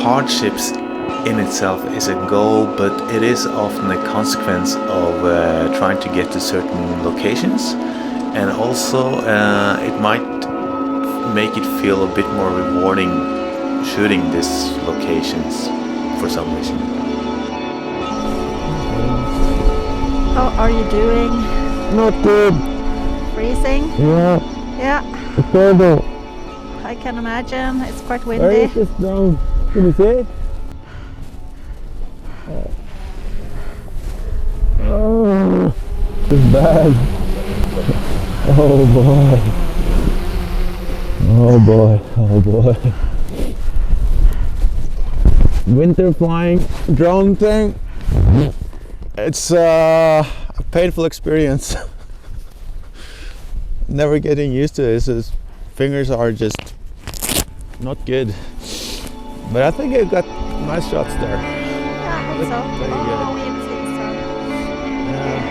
hardships in itself is a goal, but it is often a consequence of trying to get to certain locations, and also it might make it feel a bit more rewarding shooting these locations for some reason. How are you doing? Not good. Freezing? Yeah, Yeah, it's terrible. I can imagine. It's quite Where windy. is this drone? Can you see it? Oh, it's bad. Oh boy. Oh boy. Oh boy. Winter flying drone thing. It's a painful experience. Never getting used to it. His fingers are just not good. But I think I got nice shots there. Yeah, I hope so. Very Oh, good. we can see the sun. Yeah.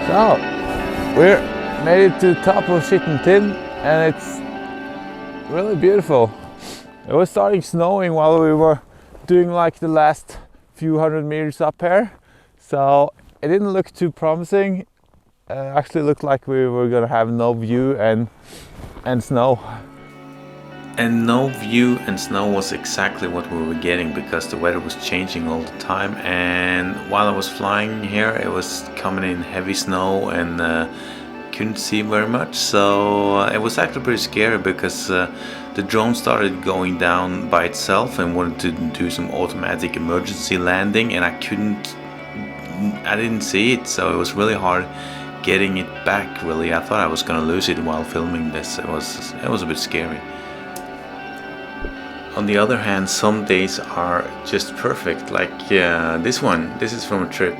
So, we're made it to the top of Tin, and it's really beautiful. It was starting snowing while we were doing like the last few hundred meters up here, so it didn't look too promising. Actually looked like we were gonna have no view and snow. And no view and snow was exactly what we were getting, because the weather was changing all the time, and while I was flying here it was coming in heavy snow and couldn't see very much, so it was actually pretty scary, because the drone started going down by itself and wanted to do some automatic emergency landing, and I didn't see it, so it was really hard getting it back. Really, I thought I was gonna lose it while filming this. It was a bit scary. On the other hand, some days are just perfect, like this one. This is from a trip,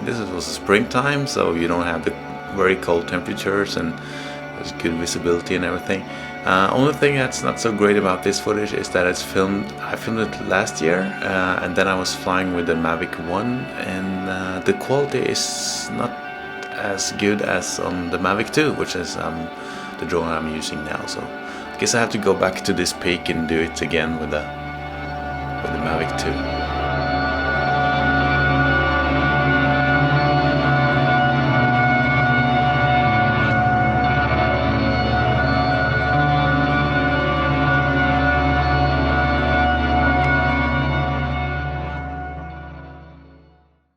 this was springtime, so you don't have the very cold temperatures and there's good visibility and everything. Only thing that's not so great about this footage is that I filmed it last year, and then I was flying with the Mavic 1, and the quality is not as good as on the Mavic 2, which is the drone I'm using now. So I guess I have to go back to this peak and do it again with the Mavic 2.